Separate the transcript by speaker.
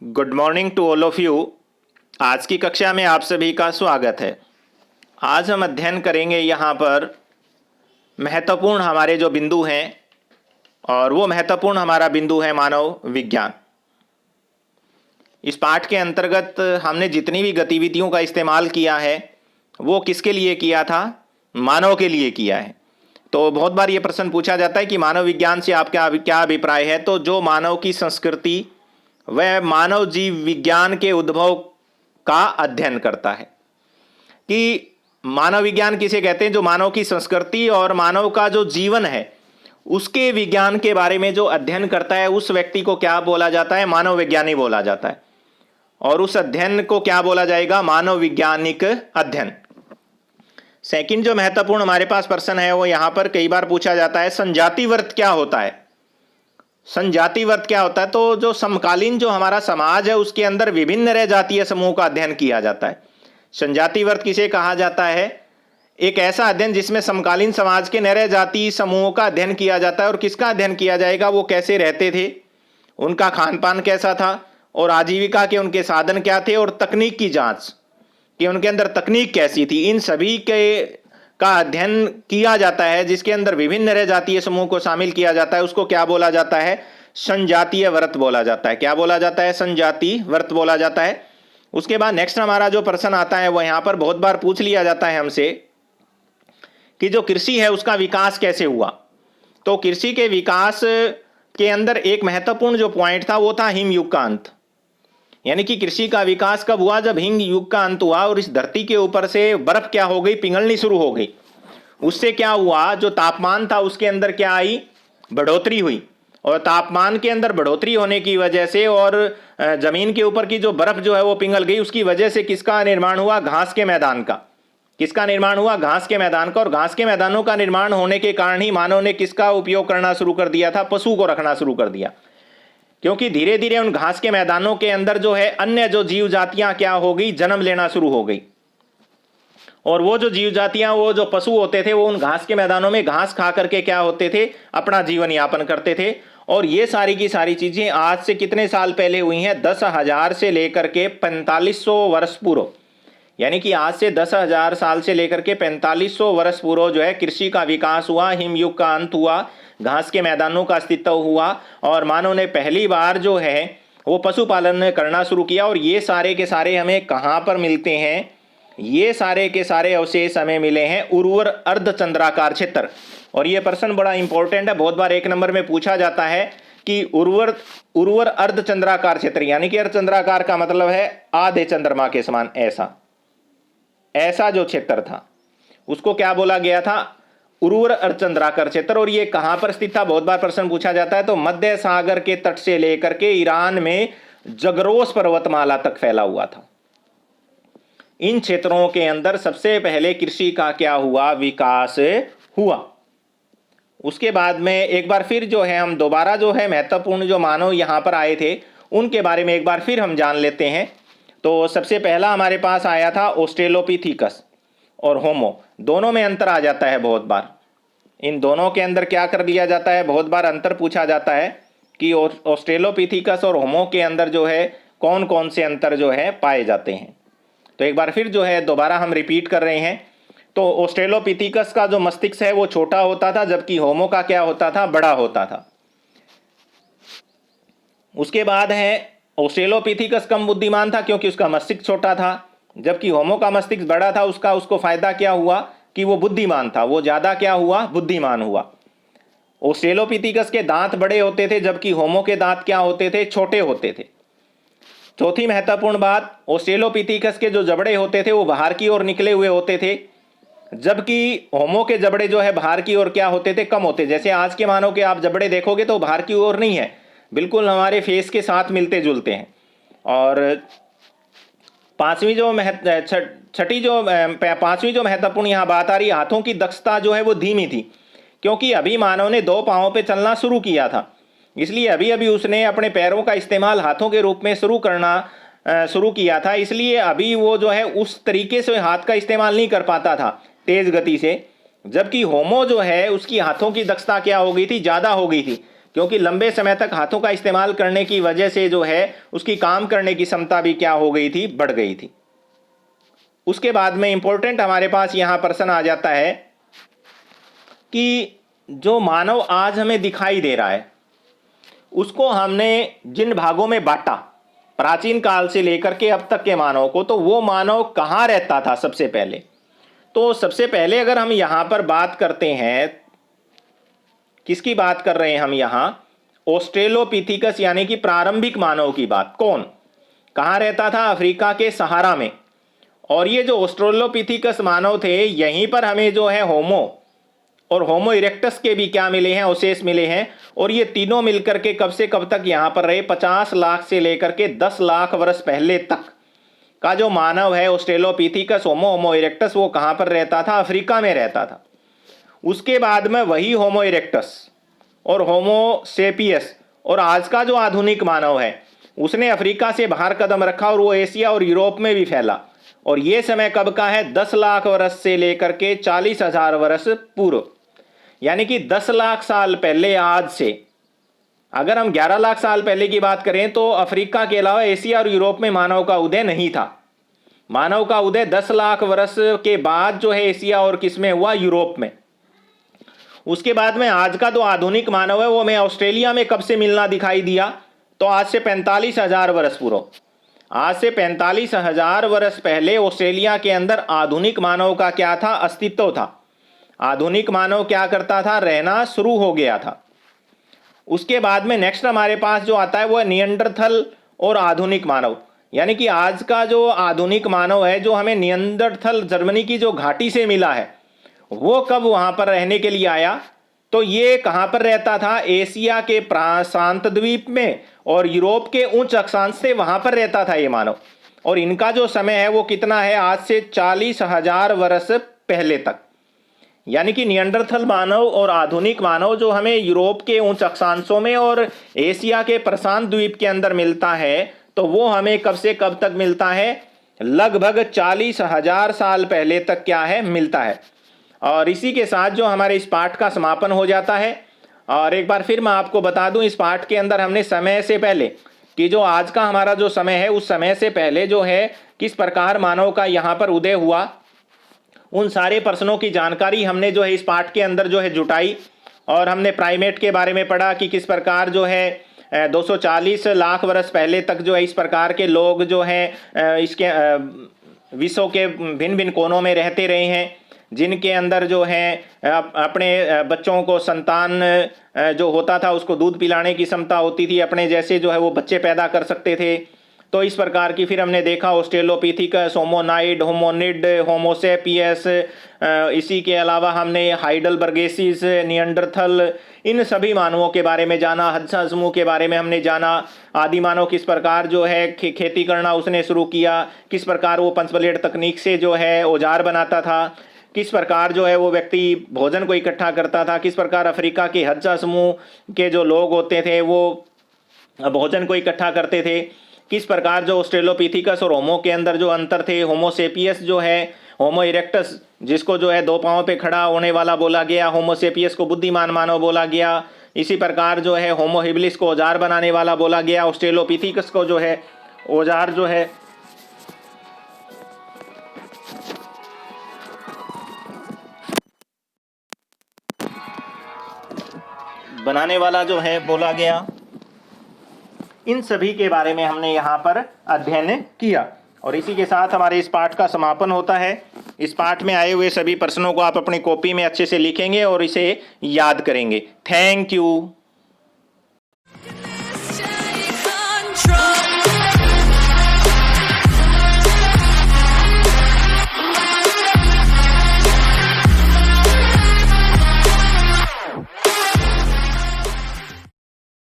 Speaker 1: Good morning to all of you. आज की कक्षा में आप सभी का स्वागत है। आज हम अध्ययन करेंगे यहाँ पर महत्वपूर्ण हमारे जो बिंदु हैं, और वो महत्वपूर्ण हमारा बिंदु है मानव विज्ञान। इस पाठ के अंतर्गत हमने जितनी भी गतिविधियों का इस्तेमाल किया है वो किसके लिए किया था? मानव के लिए किया है। तो बहुत बार ये प्रश्न पूछा जाता है कि मानव विज्ञान से आपका क्या अभिप्राय है। तो जो मानव की संस्कृति वह मानव जीव विज्ञान के उद्भव का अध्ययन करता है। कि मानव विज्ञान किसे कहते हैं? जो मानव की संस्कृति और मानव का जो जीवन है उसके विज्ञान के बारे में जो अध्ययन करता है उस व्यक्ति को क्या बोला जाता है? मानव विज्ञानी बोला जाता है। और उस अध्ययन को क्या बोला जाएगा? मानव वैज्ञानिक अध्ययन। सेकंड जो महत्वपूर्ण हमारे पास प्रश्न है वो यहां पर कई बार पूछा जाता है, संजातिवर्त क्या होता है? संजातिवर्त क्या होता है? तो जो समकालीन जो हमारा समाज है उसके अंदर विभिन्न नर जातीय समूह का अध्ययन किया जाता है। संजातिवर्त किसे कहा जाता है? एक ऐसा अध्ययन जिसमें समकालीन समाज के नर जातीय समूहों का अध्ययन किया जाता है। और किसका अध्ययन किया जाएगा? वो कैसे रहते थे, उनका खान पान कैसा था, और आजीविका के उनके साधन क्या थे, और तकनीक की जांच कि उनके अंदर तकनीक कैसी थी। इन सभी के का अध्ययन किया जाता है, जिसके अंदर विभिन्न नर जातीय समूह को शामिल किया जाता है। उसको क्या बोला जाता है? संजातीय व्रत बोला जाता है। क्या बोला जाता है? संजातीय व्रत बोला जाता है। उसके बाद नेक्स्ट हमारा जो प्रश्न आता है वो यहां पर बहुत बार पूछ लिया जाता है हमसे कि जो कृषि है उसका विकास कैसे हुआ। तो कृषि के विकास के अंदर एक महत्वपूर्ण जो पॉइंट था वो था हिमयुग का अंत। यानी कि कृषि का विकास कब हुआ? जब हिम युग का अंत हुआ और इस धरती के ऊपर से बर्फ क्या हो गई? पिघलनी शुरू हो गई। उससे क्या हुआ? जो तापमान था उसके अंदर क्या आई? बढ़ोतरी हुई। और तापमान के अंदर बढ़ोतरी होने की वजह से और जमीन के ऊपर की जो बर्फ जो है वो पिघल गई। उसकी वजह से किसका निर्माण हुआ? घास के मैदान का। किसका निर्माण हुआ? घास के मैदान का। और घास के मैदानों का निर्माण होने के कारण ही मानव ने किसका उपयोग करना शुरू कर दिया था? पशु को रखना शुरू कर दिया। क्योंकि धीरे धीरे उन घास के मैदानों के अंदर जो है अन्य जो जीव जातियां क्या हो गई? जन्म लेना शुरू हो गई। और वो जो जीव जातियां, वो जो पशु होते थे, वो उन घास के मैदानों में घास खा करके क्या होते थे? अपना जीवन यापन करते थे। और ये सारी की सारी चीजें आज से कितने साल पहले हुई हैं? 10,000 से लेकर के 4500 वर्ष पूर्व। यानी कि आज से 10,000 साल से लेकर के 4500 वर्ष पूर्व जो है कृषि का विकास हुआ, हिमयुग का अंत हुआ, घास के मैदानों का अस्तित्व हुआ, और मानव ने पहली बार जो है वो पशुपालन करना शुरू किया। और ये सारे के सारे हमें कहाँ पर मिलते हैं? ये सारे के सारे अवशेष हमें मिले हैं उर्वर अर्धचंद्राकार क्षेत्र। और ये प्रश्न बड़ा इंपॉर्टेंट है, बहुत बार एक नंबर में पूछा जाता है कि उर्वर अर्धचंद्राकार क्षेत्र, यानी कि अर्धचंद्राकार का मतलब है आधे चंद्रमा के समान। ऐसा जो क्षेत्र था उसको क्या बोला गया था? उर्वर अर्धचंद्राकार क्षेत्र। और ये कहां पर स्थित था? बहुत बार प्रश्न पूछा जाता है। तो मध्य सागर के तट से लेकर के ईरान में जगरोस पर्वतमाला तक फैला हुआ था। इन क्षेत्रों के अंदर सबसे पहले कृषि का क्या हुआ? विकास हुआ। उसके बाद में एक बार फिर जो है हम दोबारा जो है महत्वपूर्ण जो मानव यहां पर आए थे उनके बारे में एक बार फिर हम जान लेते हैं। तो सबसे पहला हमारे पास आया था ऑस्ट्रेलोपिथेकस और होमो। दोनों में अंतर आ जाता है बहुत बार। इन दोनों के अंदर क्या कर दिया जाता है? बहुत बार अंतर पूछा जाता है कि ऑस्ट्रेलोपिथेकस और होमो के अंदर जो है कौन कौन से अंतर जो है पाए जाते हैं। तो एक बार फिर जो है दोबारा हम रिपीट कर रहे हैं। तो ऑस्ट्रेलोपिथेकस का जो मस्तिष्क है वो छोटा होता था, जबकि होमो का क्या होता था? बड़ा होता था। उसके बाद है ऑस्ट्रेलोपिथेकस कम बुद्धिमान था क्योंकि उसका मस्तिष्क छोटा था, जबकि होमो का मस्तिष्क बड़ा था। उसको फायदा क्या हुआ? कि वो बुद्धिमान था, वो ज्यादा क्या हुआ? बुद्धिमान हुआ। ऑस्ट्रेलोपिथेकस के दांत बड़े होते थे, जबकि होमो के दांत क्या होते थे? छोटे होते थे। चौथी महत्वपूर्ण बात, ऑस्ट्रेलोपिथेकस के जो जबड़े होते थे वो बाहर की ओर निकले हुए होते थे, जबकि होमो के जबड़े जो है बाहर की ओर क्या होते थे? कम होते। जैसे आज के मानव के आप जबड़े देखोगे तो बाहर की ओर नहीं है, बिल्कुल हमारे फेस के साथ मिलते जुलते हैं। और पांचवी जो महत्वपूर्ण यहां बात आ रही है, हाथों की दक्षता जो है वो धीमी थी, क्योंकि अभी मानव ने दो पांवों पे चलना शुरू किया था। इसलिए अभी अभी उसने अपने पैरों का इस्तेमाल हाथों के रूप में शुरू किया था। इसलिए अभी वो जो है उस तरीके से हाथ का इस्तेमाल नहीं कर पाता था तेज गति से। जबकि होमो जो है उसकी हाथों की दक्षता क्या हो गई थी? ज्यादा हो गई थी, क्योंकि लंबे समय तक हाथों का इस्तेमाल करने की वजह से जो है उसकी काम करने की क्षमता भी क्या हो गई थी, बढ़ गई थी। उसके बाद में इंपॉर्टेंट हमारे पास यहां प्रश्न आ जाता है कि जो मानव आज हमें दिखाई दे रहा है उसको हमने जिन भागों में बांटा प्राचीन काल से लेकर के अब तक के मानव को, तो वो मानव कहाँ रहता था सबसे पहले? तो सबसे पहले अगर हम यहां पर बात करते हैं, किसकी बात कर रहे हैं हम यहां? ऑस्ट्रेलोपिथिकस यानी कि प्रारंभिक मानव की बात। कौन कहाँ रहता था? अफ्रीका के सहारा में। और ये जो ऑस्ट्रेलोपिथिकस मानव थे, यहीं पर हमें जो है होमो और होमो इरेक्टस के भी क्या मिले हैं? अवशेष मिले हैं। और ये तीनों मिलकर के कब से कब तक यहां पर रहे? 50 लाख से लेकर के 10 लाख वर्ष पहले तक का जो मानव है ऑस्ट्रेलोपिथिकस होमो इरेक्टस, वो कहां पर रहता था? अफ्रीका में रहता था। उसके बाद में वही होमो इरेक्टस और होमो सेपियस और आज का जो आधुनिक मानव है उसने अफ्रीका से बाहर कदम रखा और वो एशिया और यूरोप में भी फैला। और ये समय कब का है? 10 लाख वर्ष से लेकर के 40,000 वर्ष पूर्व, यानी कि 10 लाख साल पहले आज से। अगर हम 11 लाख साल पहले की बात करें तो अफ्रीका के अलावा एशिया और यूरोप में मानव का उदय नहीं था। मानव का उदय 10 लाख वर्ष के बाद जो है एशिया और किसमें हुआ? यूरोप में। उसके बाद में आज का जो आधुनिक मानव है वो हमें ऑस्ट्रेलिया में कब से मिलना दिखाई दिया? तो आज से 45,000 वर्ष पूर्व। आज से 45,000 वर्ष पहले ऑस्ट्रेलिया के अंदर आधुनिक मानव का क्या था? अस्तित्व था। आधुनिक मानव क्या करता था? रहना शुरू हो गया था। उसके बाद में नेक्स्ट हमारे पास जो आता है वो है नियंडरथल और आधुनिक मानव। यानी कि आज का जो आधुनिक मानव है जो हमें नियंडरथल जर्मनी की जो घाटी से मिला है, वो कब वहां पर रहने के लिए आया? तो ये कहां पर रहता था? एशिया के प्रशांत द्वीप में और यूरोप के उच्च अक्षांश से वहां पर रहता था ये मानव। और इनका जो समय है वो कितना है? आज से 40,000 वर्ष पहले तक। यानी कि नियंडरथल मानव और आधुनिक मानव जो हमें यूरोप के उच्च अक्षांशों में और एशिया के प्रशांत द्वीप के अंदर मिलता है, तो वो हमें कब से कब तक मिलता है? लगभग 40,000 साल पहले तक क्या है? मिलता है। और इसी के साथ जो हमारे इस पाठ का समापन हो जाता है। और एक बार फिर मैं आपको बता दूं, इस पाठ के अंदर हमने समय से पहले कि जो आज का हमारा जो समय है उस समय से पहले जो है किस प्रकार मानव का यहाँ पर उदय हुआ, उन सारे प्रश्नों की जानकारी हमने जो है इस पाठ के अंदर जो है जुटाई। और हमने प्राइमेट के बारे में पढ़ा कि किस प्रकार जो है 240 लाख वर्ष पहले तक जो है इस प्रकार के लोग जो हैं इसके विश्व के भिन्न भिन्न कोनों में रहते रहे हैं, जिनके अंदर जो है अपने बच्चों को संतान जो होता था उसको दूध पिलाने की क्षमता होती थी, अपने जैसे जो है वो बच्चे पैदा कर सकते थे। तो इस प्रकार की फिर हमने देखा ऑस्ट्रेलोपिथिकस, होमोनाइड, होमोनिड, होमोसेपियस, इसी के अलावा हमने हाइडलबर्गेसिस, नियंडरथल, इन सभी मानवों के बारे में जाना। हदसा समूह के बारे में हमने जाना। आदि मानव किस प्रकार जो है खेती करना उसने शुरू किया, किस प्रकार वो पंचबलेड तकनीक से जो है औजार बनाता था, किस प्रकार जो है वो व्यक्ति भोजन को इकट्ठा करता था, किस प्रकार अफ्रीका के हदसा समूह के जो लोग होते थे वो भोजन को इकट्ठा करते थे, किस प्रकार जो ऑस्ट्रेलोपिथिकस और होमो के अंदर जो अंतर थे। होमोसेपियस जो है, होमो इरेक्टस जिसको जो है 2 पांवों पे खड़ा होने वाला बोला गया, होमोसेपियस को बुद्धिमान मानव बोला गया। इसी प्रकार जो है होमो हिबिलिस को औजार बनाने वाला बोला गया, ऑस्ट्रेलोपिथिकस को जो है औजार जो है बनाने वाला जो है बोला गया। इन सभी के बारे में हमने यहाँ पर अध्ययन किया। और इसी के साथ हमारे इस पाठ का समापन होता है। इस पाठ में आए हुए सभी प्रश्नों को आप अपनी कॉपी में अच्छे से लिखेंगे और इसे याद करेंगे। Thank you.